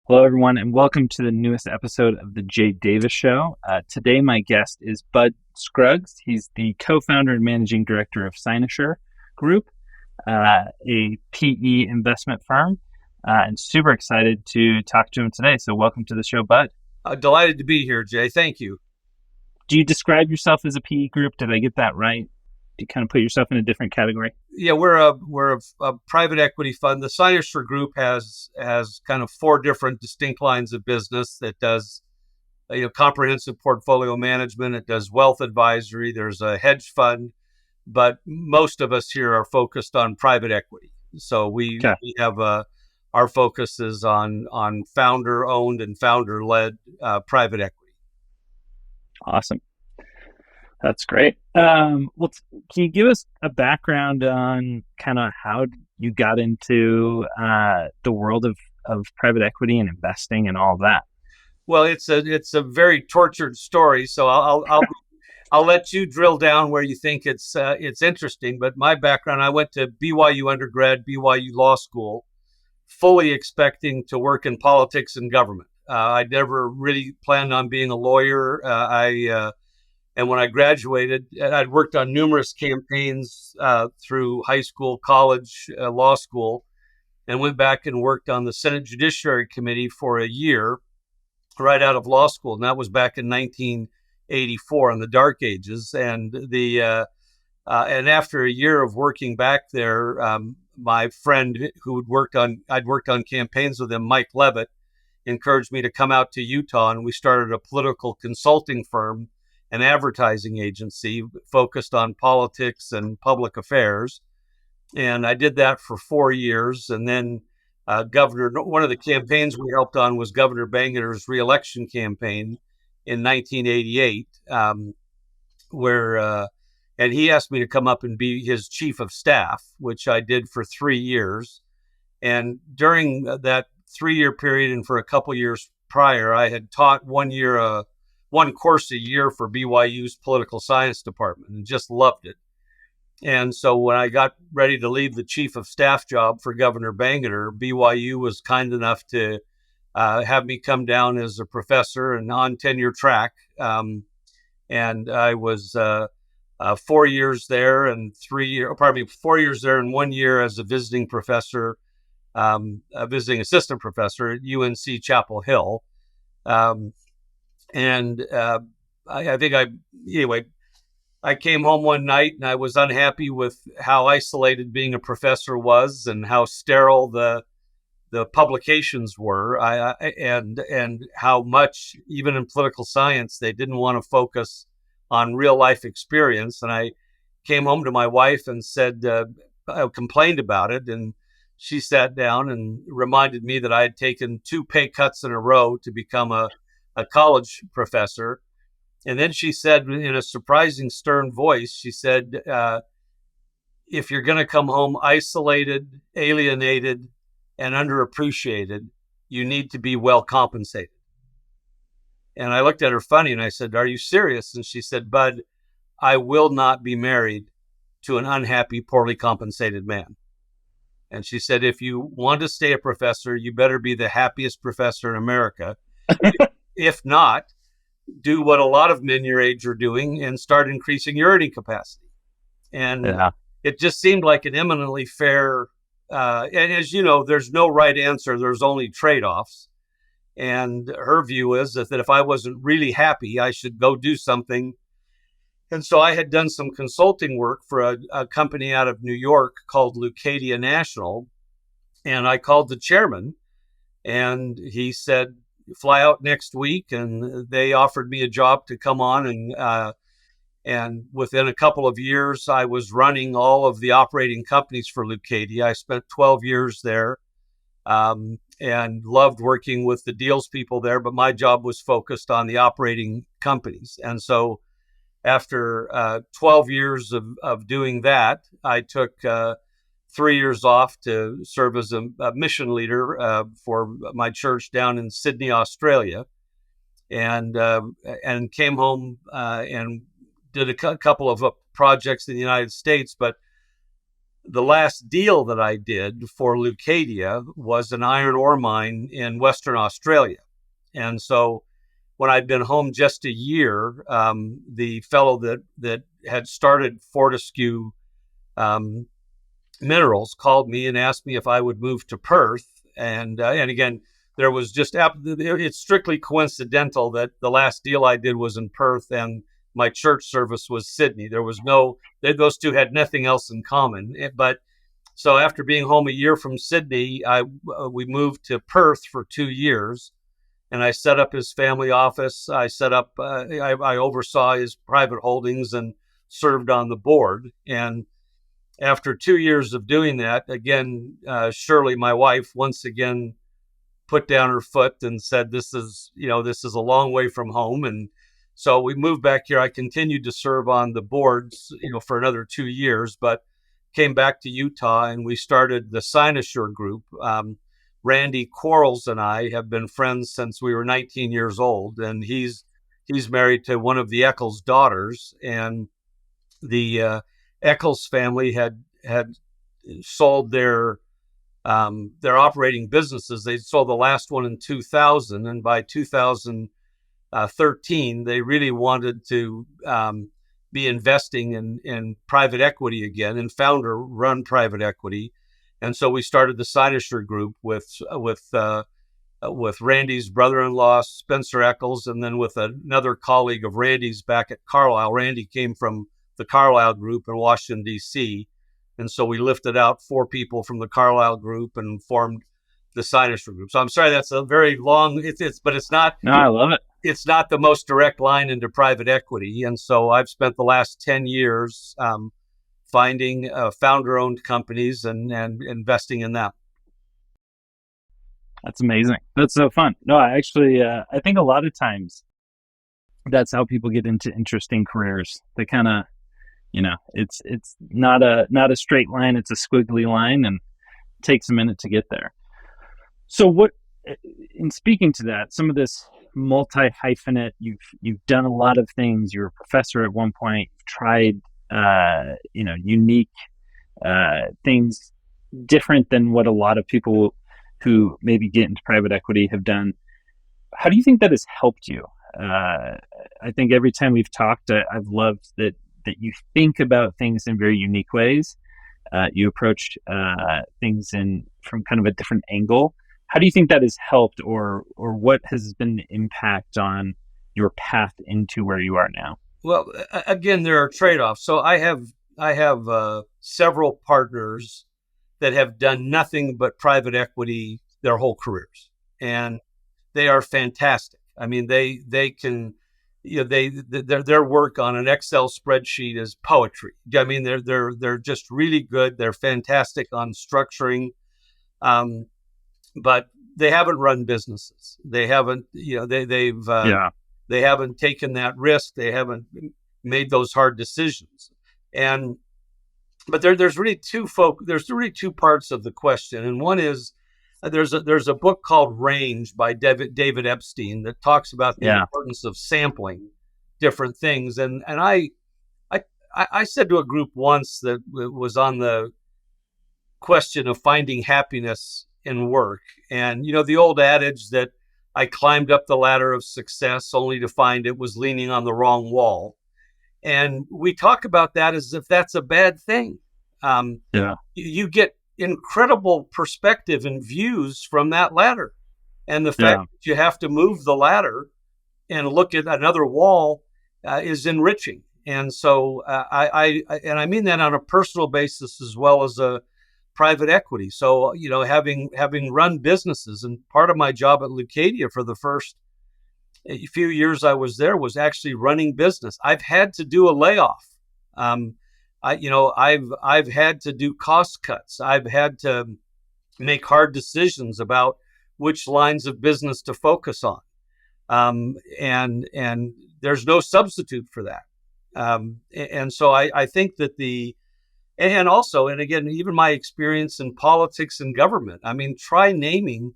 Hello, everyone, and welcome to the newest episode of the Jay Davis Show. Today, my guest is Bud Scruggs. He's the co-founder and managing director of Cynosure Group, a PE investment firm, and super excited to talk to him today. So, welcome to the show, Bud. Delighted to be here, Jay. Thank you. Do you describe yourself as a PE group? Did I get that right? Do you kind of put yourself in a different category? Yeah, we're a private equity fund. The Cynosure Group has kind of four different distinct lines of business. That does comprehensive portfolio management. It does wealth advisory. There's a hedge fund, but most of us here are focused on private equity. So we Okay, we have our focus is on founder owned and founder led private equity. awesome. That's great. Can you give us a background on kind of how you got into the world of private equity and investing and all of that? Well, it's a very tortured story, so I'll let you drill down where you think it's interesting. But my background, I went to BYU undergrad, BYU law school, fully expecting to work in politics and government. I never really planned on being a lawyer. And when I graduated, I'd worked on numerous campaigns through high school, college, law school, and went back and worked on the Senate Judiciary Committee for a year right out of law school, and that was back in 1984 in the dark ages. And after a year of working back there, my friend I'd worked on campaigns with him, Mike Levitt, encouraged me to come out to Utah, and we started a political consulting firm, an advertising agency focused on politics and public affairs. And I did that for 4 years, and then one of the campaigns we helped on was Governor Bangerter's reelection campaign in 1988, and he asked me to come up and be his chief of staff, which I did for 3 years. And during that 3 year period, and for a couple years prior, I had taught one course a year for BYU's political science department, and just loved it. And so when I got ready to leave the chief of staff job for Governor Bangerter, BYU was kind enough to have me come down as a professor and on tenure track. And I was 4 years there and 4 years there and 1 year as a visiting professor, a visiting assistant professor at UNC Chapel Hill. And I think anyway, I came home one night and I was unhappy with how isolated being a professor was and how sterile the publications were. And how much, even in political science, they didn't want to focus on real life experience. And I came home to my wife and said, I complained about it. And she sat down and reminded me that I had taken 2 pay cuts in a row to become a college professor. And then she said, in a surprising stern voice, she said, if you're going to come home isolated, alienated, and underappreciated, you need to be well compensated. And I looked at her funny and I said, are you serious? And she said, Bud, I will not be married to an unhappy, poorly compensated man. And she said, if you want to stay a professor, you better be the happiest professor in America. If not, do what a lot of men your age are doing and start increasing your earning capacity. And Yeah, it just seemed like an eminently fair, and as you know, there's no right answer. There's only trade-offs. And her view is that if I wasn't really happy, I should go do something. And so I had done some consulting work for a company out of New York called Leucadia National. And I called the chairman and he said, fly out next week. And they offered me a job to come on. And within a couple of years, I was running all of the operating companies for Leucadia. I spent 12 years there, and loved working with the deals people there. But my job was focused on the operating companies. And so after 12 years of doing that, I took 3 years off to serve as a mission leader for my church down in Sydney, Australia, and came home and did a couple of projects in the United States. But the last deal that I did for Leucadia was an iron ore mine in Western Australia. And so when I'd been home just a year, the fellow that had started Fortescue Minerals called me and asked me if I would move to Perth. And again, there was it's strictly coincidental that the last deal I did was in Perth and my church service was Sydney. There was those two had nothing else in common. But so after being home a year from Sydney, we moved to Perth for 2 years, and I set up his family office. I oversaw his private holdings and served on the board. And after 2 years of doing that, again, Shirley, my wife, once again put down her foot and said, this is a long way from home. And so we moved back here. I continued to serve on the boards, for another 2 years, but came back to Utah and we started the Cynosure Group. Randy Quarles and I have been friends since we were 19 years old, and he's married to one of the Eccles daughters, and the Eccles family had sold their operating businesses. They sold the last one in 2000, and by 2013, they really wanted to be investing in private equity again, and founder-run private equity. And so we started the Cynosure Group with Randy's brother-in-law, Spencer Eccles, and then with another colleague of Randy's back at Carlisle. Randy came from the Carlisle Group in Washington, D.C., and so we lifted out 4 people from the Carlisle Group and formed the Cynosure Group. So I'm sorry, that's a very long, but it's not. No, I love it. It's not the most direct line into private equity. And so I've spent the last 10 years finding founder-owned companies and investing in them. That's amazing. That's so fun. No, I think a lot of times that's how people get into interesting careers. They kind of, it's not a straight line. It's a squiggly line, and it takes a minute to get there. So in speaking to that, some of this multi-hyphenate, you've done a lot of things. You were a professor at one point. You've tried unique things different than what a lot of people who maybe get into private equity have done. How do you think that has helped you? I think every time we've talked, I've loved that you think about things in very unique ways. You approach things from kind of a different angle. How do you think that has helped, or what has been the impact on your path into where you are now? Well, again, there are trade-offs. So I have several partners that have done nothing but private equity their whole careers, and they are fantastic. I mean, they can, their work on an Excel spreadsheet is poetry. I mean, they're just really good. They're fantastic on structuring, but they haven't run businesses. They haven't, they haven't taken that risk. They haven't made those hard decisions. But there's really two parts of the question. And one is, there's a book called Range by David Epstein that talks about the importance of sampling different things. And I said to a group once that was on the question of finding happiness in work. And, the old adage that I climbed up the ladder of success only to find it was leaning on the wrong wall. And we talk about that as if that's a bad thing. You get incredible perspective and views from that ladder. And the fact that you have to move the ladder and look at another wall is enriching. And so I mean that on a personal basis as well as a private equity. So, having run businesses, and part of my job at Leucadia for the first few years I was there was actually running business. I've had to do a layoff. I've had to do cost cuts. I've had to make hard decisions about which lines of business to focus on. And there's no substitute for that. And so I think that and again, even my experience in politics and government, I mean, try naming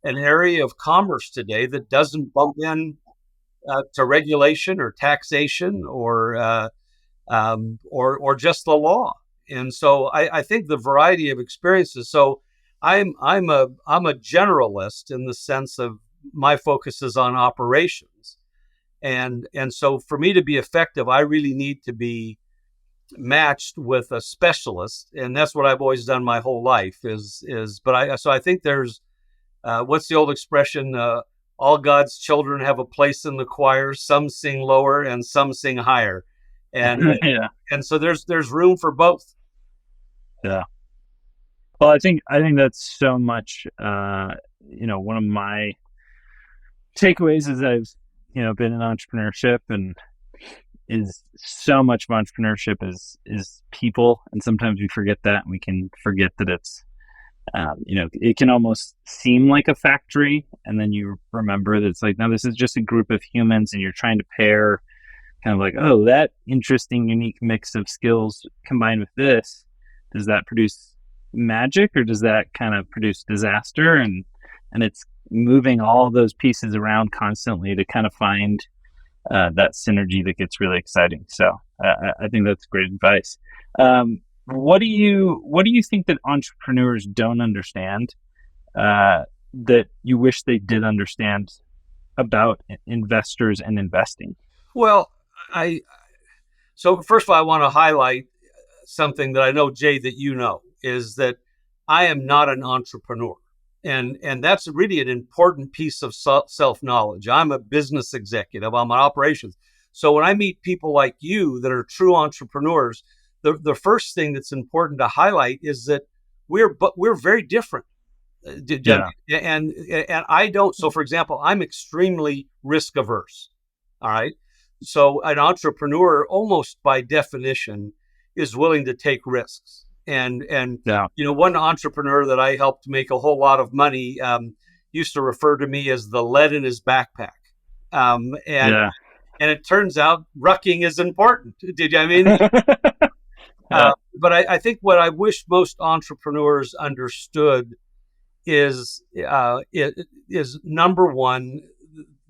an area of commerce today that doesn't bump in to regulation or taxation or just the law. And so I think the variety of experiences. So I'm a generalist in the sense of my focus is on operations. And so for me to be effective, I really need to be matched with a specialist, and that's what I've always done my whole life. I think there's what's the old expression? All God's children have a place in the choir. Some sing lower and some sing higher, and Yeah. and so there's room for both. Yeah. Well, I think that's so much. One of my takeaways is I've been in entrepreneurship, and is so much of entrepreneurship is people, and sometimes we forget that, and we can forget that it's it can almost seem like a factory, and then you remember that it's like, no, this is just a group of humans, and you're trying to pair kind of like, oh, that interesting, unique mix of skills combined with this, does that produce magic, or does that kind of produce disaster? And it's moving all those pieces around constantly to kind of find that synergy that gets really exciting. So I think that's great advice. What do you think that entrepreneurs don't understand that you wish they did understand about investors and investing? Well, I so first of all, I want to highlight something that I know, Jay, that is that I am not an entrepreneur. And that's really an important piece of self-knowledge. I'm a business executive. I'm an operations. So when I meet people like you that are true entrepreneurs, the first thing that's important to highlight is that we're very different. Yeah. And I don't. So for example, I'm extremely risk averse. All right. So an entrepreneur, almost by definition, is willing to take risks. And Yeah. one entrepreneur that I helped make a whole lot of money used to refer to me as the lead in his backpack. And Yeah. and it turns out rucking is important. Did you? I mean, Yeah. but I think what I wish most entrepreneurs understood is number one,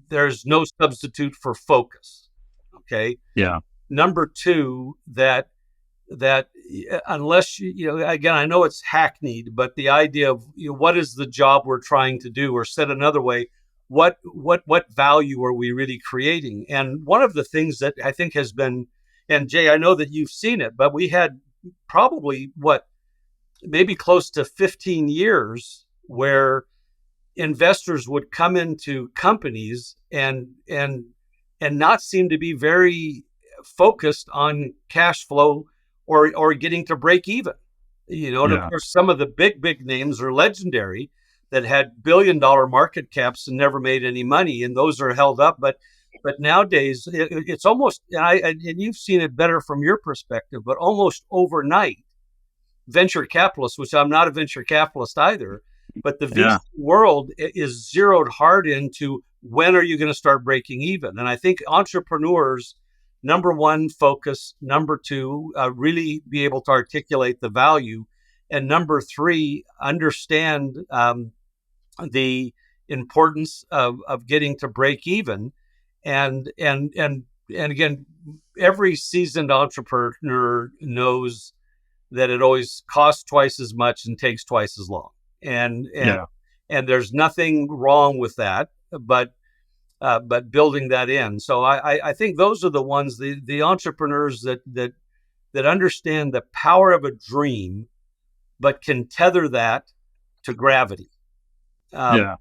there's no substitute for focus. Okay. Yeah. Number two, that unless again, I know it's hackneyed, but the idea of what is the job we're trying to do, or said another way, what value are we really creating? And one of the things that I think has been, and Jay, I know that you've seen it, but we had probably maybe close to 15 years where investors would come into companies and not seem to be very focused on cash flow or getting to break even. And of Yeah. course, some of the big names are legendary that had billion-dollar market caps and never made any money, and those are held up. But nowadays, it's almost, and you've seen it better from your perspective, but almost overnight, venture capitalists, which I'm not a venture capitalist either, but the VC world is zeroed hard into when are you going to start breaking even? And I think entrepreneurs, number one, focus. Number two, really be able to articulate the value. And number three, understand the importance of getting to break even. And again, every seasoned entrepreneur knows that it always costs twice as much and takes twice as long. And there's nothing wrong with that, but building that in. So I think those are the ones, the entrepreneurs that understand the power of a dream, but can tether that to gravity. I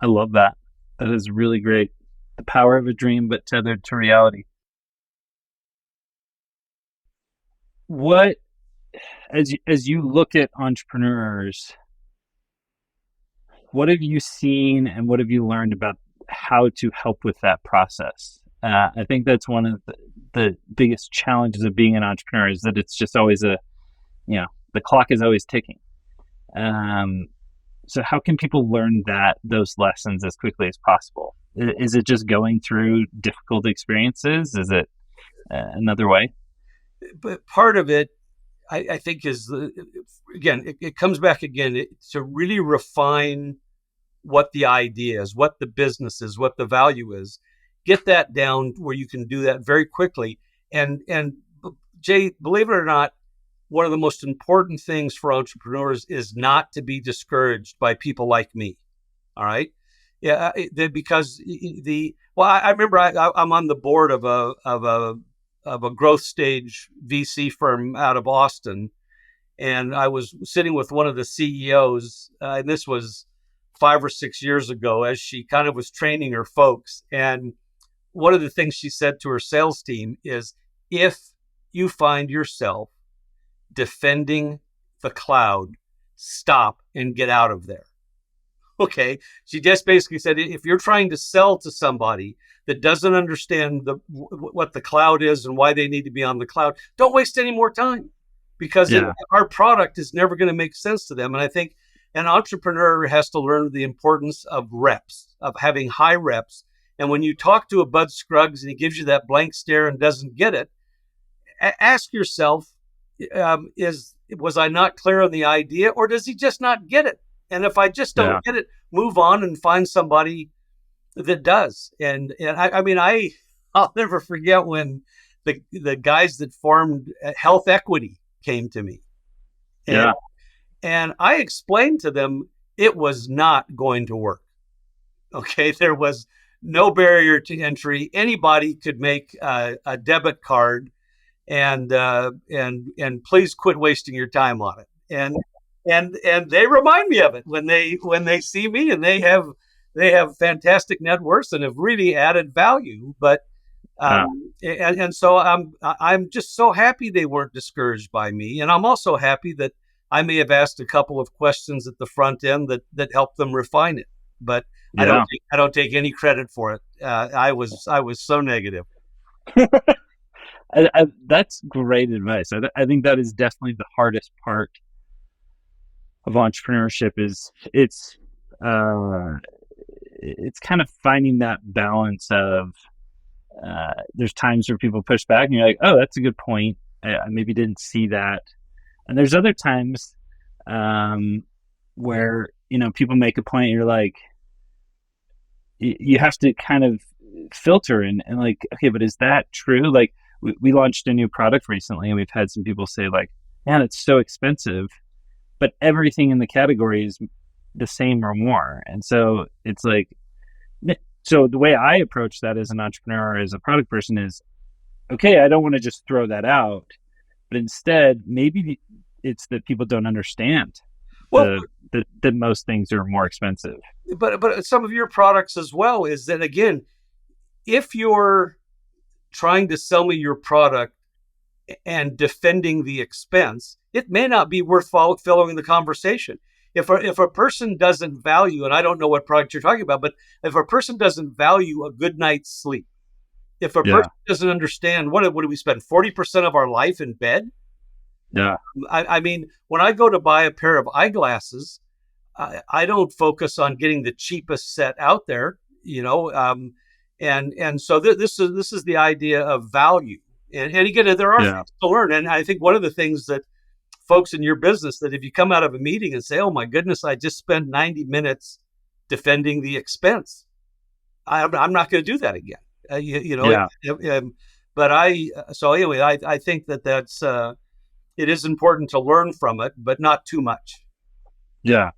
love that. That is really great. The power of a dream, but tethered to reality. What, as you look at entrepreneurs, what have you seen and what have you learned about how to help with that process? I think that's one of the biggest challenges of being an entrepreneur, is that it's just always the clock is always ticking. So how can people learn those lessons as quickly as possible? Is it just going through difficult experiences? Is it another way? But part of it, I think, is again, it comes back again to really refine what the idea is, what the business is, what the value is. Get that down where you can do that very quickly, And Jay, believe it or not, one of the most important things for entrepreneurs is not to be discouraged by people like me. All right. Yeah, because I remember I'm on the board of a growth stage VC firm out of Austin, and I was sitting with one of the CEOs, and this was 5 or 6 years ago, as she kind of was training her folks. And one of the things she said to her sales team is, if you find yourself defending the cloud, stop and get out of there. Okay. She just basically said, if you're trying to sell to somebody that doesn't understand what the cloud is and why they need to be on the cloud, don't waste any more time, because our product is never going to make sense to them. And I think an entrepreneur has to learn the importance of reps, of having high reps. And when you talk to a Bud Scruggs and he gives you that blank stare and doesn't get it, ask yourself, was I not clear on the idea, or does he just not get it? And if I just don't get it, move on and find somebody that does. And I'll never forget when the guys that formed Health Equity came to me. And I explained to them it was not going to work. Okay, there was no barrier to entry. Anybody could make a debit card, and please quit wasting your time on it. And they remind me of it when they see me, and they have fantastic net worths and have really added value. But and so I'm just so happy they weren't discouraged by me, and I'm also happy that I may have asked a couple of questions at the front end that helped them refine it. But I don't take any credit for it. I was so negative. That's great advice. I think that is definitely the hardest part of entrepreneurship. Is it's kind of finding that balance of there's times where people push back and you're like, oh, that's a good point. I maybe didn't see that. And there's other times where people make a point. You're like, you have to kind of filter and like, okay, but is that true? Like we launched a new product recently, and we've had some people say like, man, it's so expensive, but everything in the category is the same or more. And so it's like, so the way I approach that as an entrepreneur, as a product person, is, okay, I don't want to just throw that out, but instead maybe it's that people don't understand that most things are more expensive. But some of your products as well is that, again, if you're trying to sell me your product and defending the expense, it may not be worth following the conversation. If a person doesn't value, and I don't know what product you're talking about, but if a person doesn't value a good night's sleep, if a person doesn't understand, what do we spend 40% of our life in bed? Yeah. I mean, when I go to buy a pair of eyeglasses, I don't focus on getting the cheapest set out there, and so this is the idea of value. And again, there are things to learn. And I think one of the things that folks in your business, that if you come out of a meeting and say, oh my goodness, I just spent 90 minutes defending the expense, I'm not going to do that again. But I think that's it is important to learn from it, but not too much. Yeah.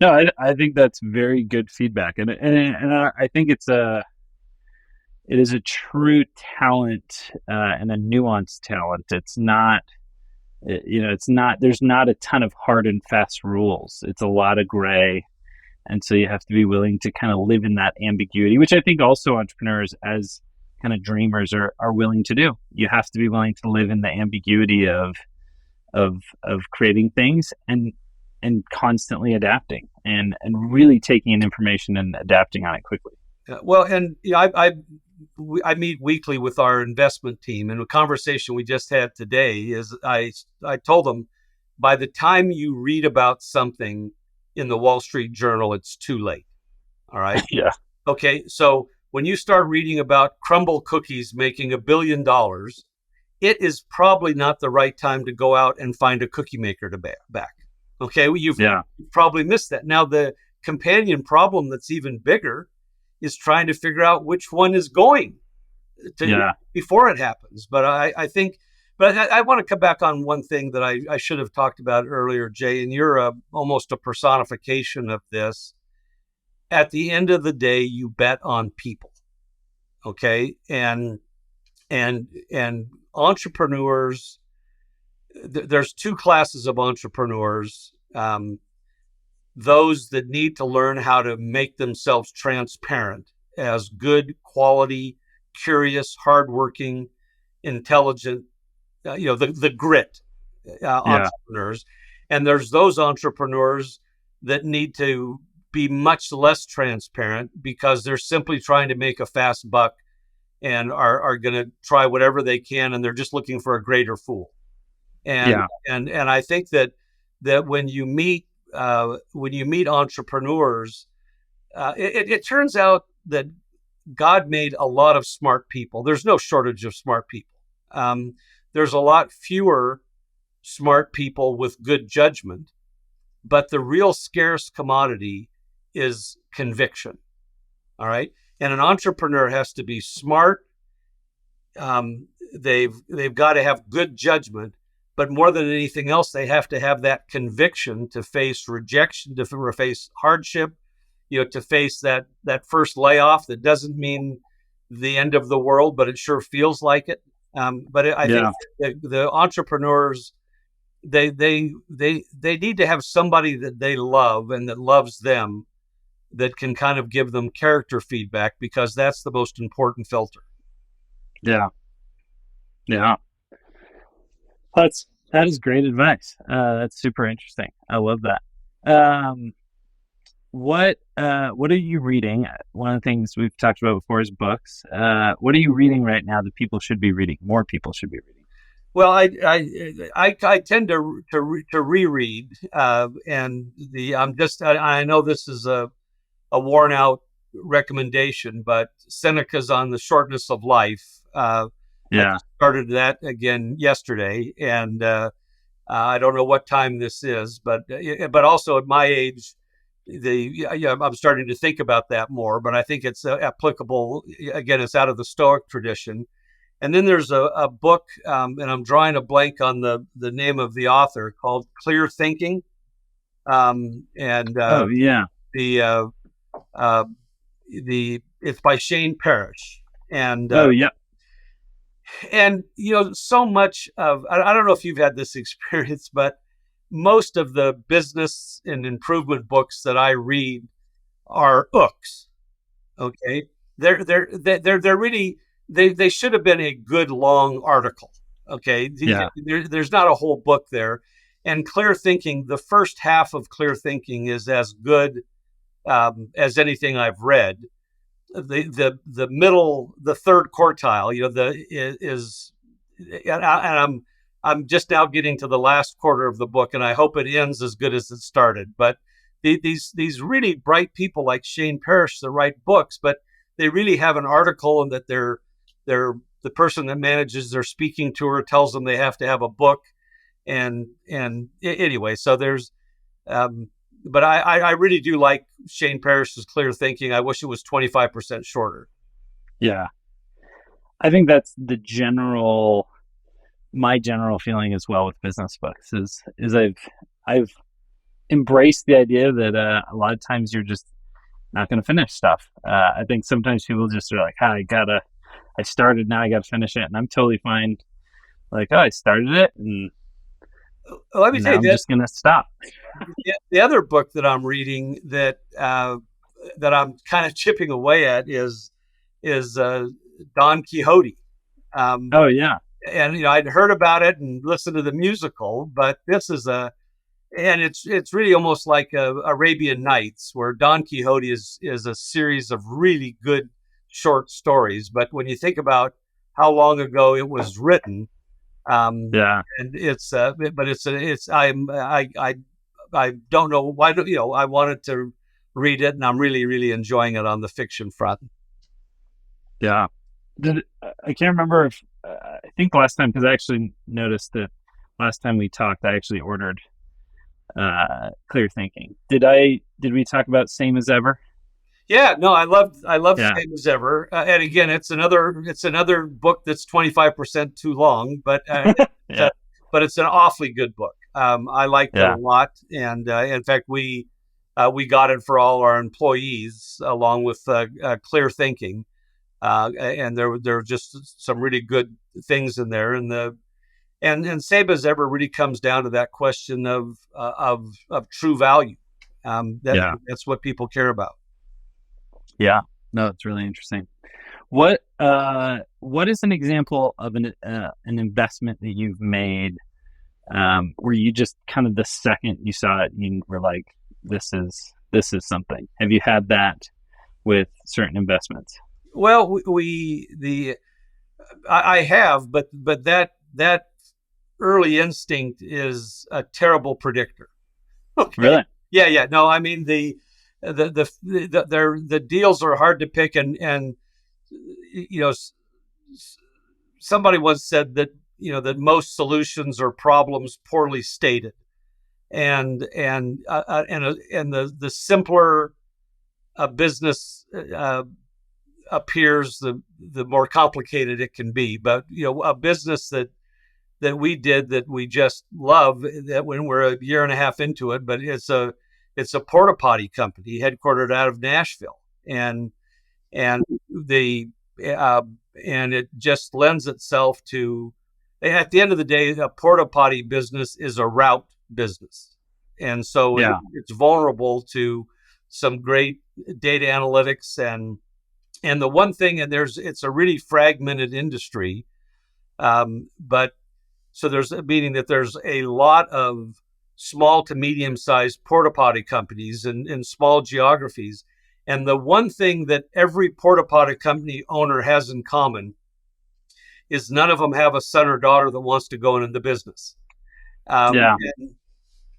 No, I think that's very good feedback, and I think it is a true talent and a nuanced talent. It's not, there's not a ton of hard and fast rules. It's a lot of gray, and so you have to be willing to kind of live in that ambiguity, which I think also entrepreneurs as kind of dreamers are willing to do. You have to be willing to live in the ambiguity of creating things and constantly adapting and really taking in information and adapting on it quickly. Well, and I meet weekly with our investment team, and a conversation we just had today is I told them, by the time you read about something in the Wall Street Journal, it's too late. All right. Yeah. Okay. So when you start reading about Crumble Cookies making $1 billion, it is probably not the right time to go out and find a cookie maker to back. Okay. Well, you've probably missed that. Now, the companion problem that's even bigger is trying to figure out which one is going. Yeah. before it happens. But I think, but I want to come back on one thing that I should have talked about earlier, Jay, and you're almost a personification of this. At the end of the day, you bet on people, okay? And entrepreneurs, there's two classes of entrepreneurs. Those that need to learn how to make themselves transparent as good, quality, curious, hardworking, intelligent, the grit Yeah. entrepreneurs. And there's those entrepreneurs that need to be much less transparent because they're simply trying to make a fast buck and are going to try whatever they can, and they're just looking for a greater fool. And Yeah. and I think that when you meet entrepreneurs, it turns out that God made a lot of smart people. There's no shortage of smart people. There's a lot fewer smart people with good judgment, but the real scarce commodity is conviction. All right. And an entrepreneur has to be smart. They've got to have good judgment, but more than anything else, they have to have that conviction to face rejection, to face hardship, to face that first layoff. That doesn't mean the end of the world, but it sure feels like it. I think Yeah. the entrepreneurs, they need to have somebody that they love and that loves them, that can kind of give them character feedback, because that's the most important filter. Yeah. Yeah. That is great advice. That's super interesting. I love that. Um, what are you reading? One of the things we've talked about before is books. What are you reading right now that people should be reading? More people should be reading. Well, I tend to reread, and I know this is a worn out recommendation, but Seneca's on the shortness of life. I Yeah. just started that again yesterday, and I don't know what time this is, but also at my age, I'm starting to think about that more. But I think it's applicable. Again, it's out of the Stoic tradition. And then there's a book, and I'm drawing a blank on the name of the author, called Clear Thinking, and Oh yeah. the uh, it's by Shane Parrish, and Oh yeah. so much of, I don't know if you've had this experience, but most of the business and improvement books that I read are hooks. Okay, they're really, they should have been a good long article. Okay, Yeah. there's not a whole book there. And Clear Thinking, the first half of Clear Thinking is as good as anything I've read. The middle, the third quartile, is, and I'm just now getting to the last quarter of the book, and I hope it ends as good as it started. But these really bright people like Shane Parrish that write books, but they really have an article, and that they're the person that manages their speaking tour tells them they have to have a book, and anyway, so there's but I really do like Shane Parrish's Clear Thinking. I wish it was 25% shorter. Yeah. I think that's my general feeling as well with business books is I've embraced the idea that a lot of times you're just not going to finish stuff. I think sometimes people just are like, I started, now I got to finish it. And I'm totally fine. Like, oh, I started it and Let me tell now you I'm that just going to stop. the other book that I'm reading that I'm kind of chipping away at is Don Quixote. Um, Oh, yeah. and I'd heard about it and listened to the musical, but this is and it's really almost like Arabian Nights, where Don Quixote is a series of really good short stories. But when you think about how long ago it was written, Yeah. and I don't know why. I wanted to read it, and I'm really really enjoying it on the fiction front. Yeah. I can't remember if, I think last time, because I actually noticed that last time we talked, I actually ordered Clear Thinking. Did we talk about Same as Ever? Yeah, no, I love Yeah, Same as Ever, and again, it's another book that's 25% too long, it's yeah, a, but it's an awfully good book. I liked it a yeah, lot, and in fact, we got it for all our employees along with Clear Thinking, and there were just some really good things in there, and Same as Ever really comes down to that question of true value. yeah, That's what people care about. yeah. No, it's really interesting. What is an example of an investment that you've made where you just kind of the second you saw it, you were like, this is something. Have you had that with certain investments? Well, I have, but that early instinct is a terrible predictor. Okay. Really? Yeah, yeah. No, I mean the deals are hard to pick, and you know somebody once said that that most solutions are problems poorly stated, and the simpler a business appears, the more complicated it can be. But a business that we did that we just love, that when we're a year and a half into it, but it's a porta potty company headquartered out of Nashville, and the uh, and it just lends itself to, at the end of the day, a porta potty business is a route business, and so Yeah, it's vulnerable to some great data analytics, and the one thing, and it's a really fragmented industry, but so there's meaning that there's a lot of small to medium sized porta potty companies in small geographies. And the one thing that every porta potty company owner has in common is none of them have a son or daughter that wants to go into the business. Um, yeah, and,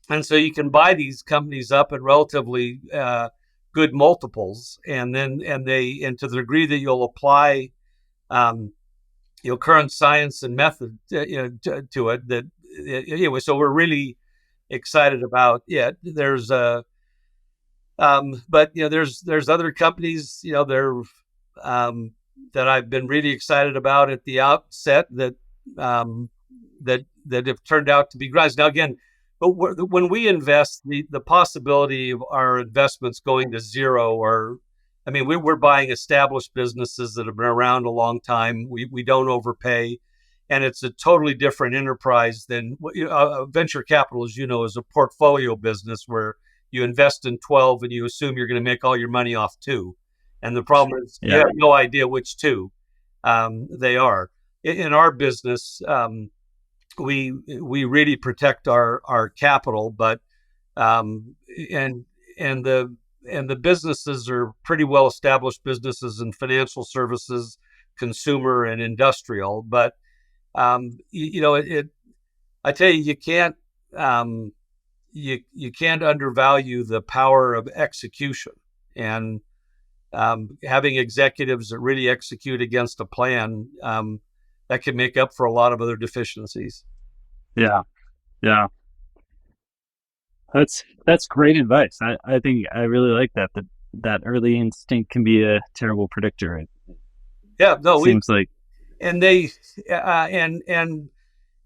and so you can buy these companies up at relatively good multiples, and to the degree that you'll apply um, current science and method to it, that anyway, so we're really excited about it. There's but there's other companies, there um that I've been really excited about at the outset, um that have turned out to be grinds. Now again, but when we invest, the possibility of our investments going to zero, or I mean, we're buying established businesses that have been around a long time. We don't overpay, and it's a totally different enterprise than venture capital, as you know, is a portfolio business where you invest in 12 and you assume you're going to make all your money off two. And the problem is you yeah, have no idea which two they are. In our business, we really protect our capital, but um, and and the businesses are pretty well established businesses in financial services, consumer, and industrial. But I tell you, um, you can't undervalue the power of execution, and having executives that really execute against a plan, that can make up for a lot of other deficiencies. yeah, yeah. That's great advice. I think I really like that early instinct can be a terrible predictor. It Yeah, no, we seems like and they and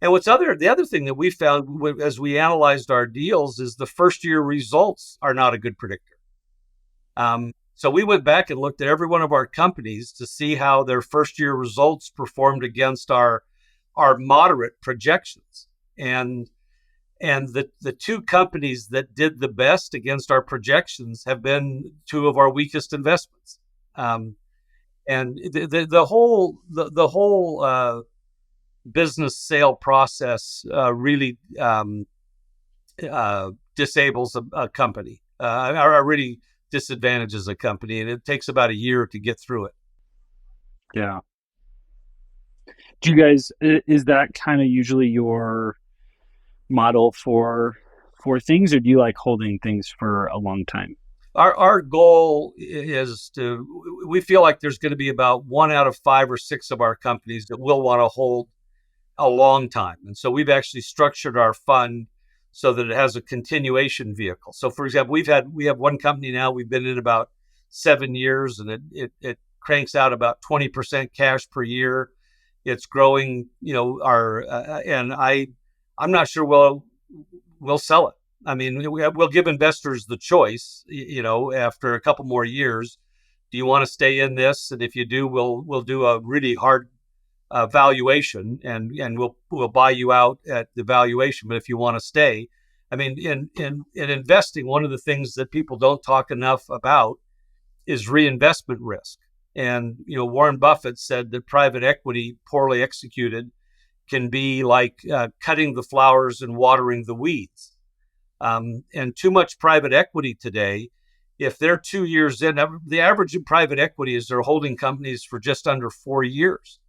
the other thing that we found as we analyzed our deals is the first year results are not a good predictor. So we went back and looked at every one of our companies to see how their first year results performed against our moderate projections. And the two companies that did the best against our projections have been two of our weakest investments. Um, and the whole business sale process really disables a company, or really disadvantages a company, and it takes about a year to get through it. yeah. Do you guys is that kind of usually your model for things, or do you like holding things for a long time? Our goal is we feel like there's going to be about 1 out of 5 or 6 of our companies that will want to hold a long time. And so we've actually structured our fund so that it has a continuation vehicle. So for example, we have one company now we've been in about 7 years, and it cranks out about 20% cash per year. It's growing, and I'm not sure we'll sell it. I mean, we'll give investors the choice, after a couple more years. Do you want to stay in this? And if you do, we'll do a really hard valuation, and we'll buy you out at the valuation. But if you want to stay, I mean, in investing, one of the things that people don't talk enough about is reinvestment risk. And Warren Buffett said that private equity, poorly executed, can be like cutting the flowers and watering the weeds. And too much private equity today, if they're 2 years in, the average in private equity is they're holding companies for just under 4 years.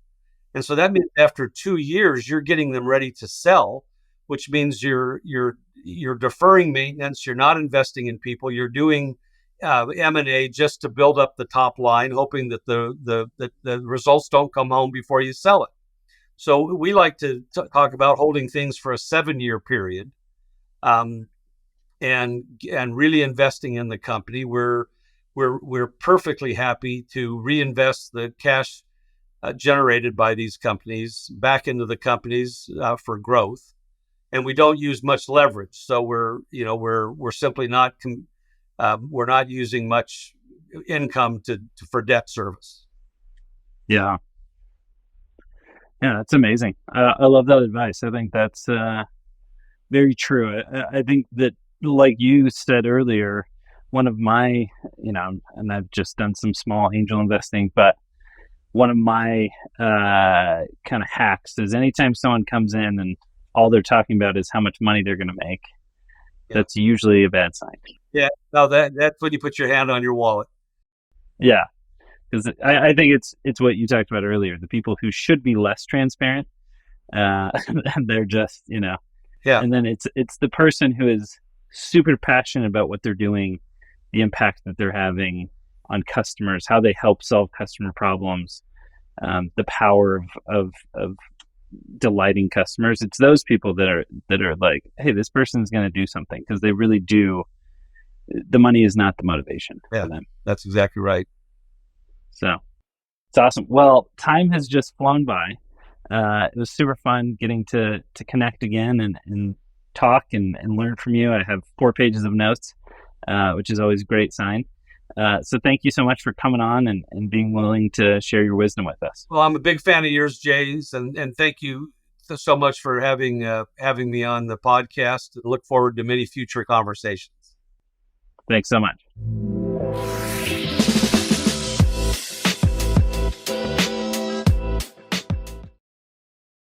And so that means after 2 years, you're getting them ready to sell, which means you're deferring maintenance. You're not investing in people. You're doing M&A just to build up the top line, hoping that the results don't come home before you sell it. So we like to talk about holding things for a 7-year period, and really investing in the company. We're perfectly happy to reinvest the cash generated by these companies back into the companies for growth, and we don't use much leverage. So we're simply not we're not using much income for debt service. Yeah, that's amazing. I love that advice. I think that's very true. I think that, like you said earlier, one of my, and I've just done some small angel investing, but one of my kind of hacks is anytime someone comes in and all they're talking about is how much money they're going to make, that's usually a bad sign. Yeah, no, that's when you put your hand on your wallet. Yeah, because I think it's what you talked about earlier. The people who should be less transparent, they're just, Yeah. And then it's the person who is super passionate about what they're doing, the impact that they're having on customers, how they help solve customer problems, the power of delighting customers. It's those people that are like, hey, this person's going to do something, because they really do. The money is not the motivation for them. That's exactly right. So it's awesome. Well, time has just flown by. It was super fun getting to connect again and talk and learn from you. I have 4 pages of notes, which is always a great sign. So thank you so much for coming on and being willing to share your wisdom with us. Well, I'm a big fan of yours, Jays, and thank you so much for having me on the podcast. Look forward to many future conversations. Thanks so much.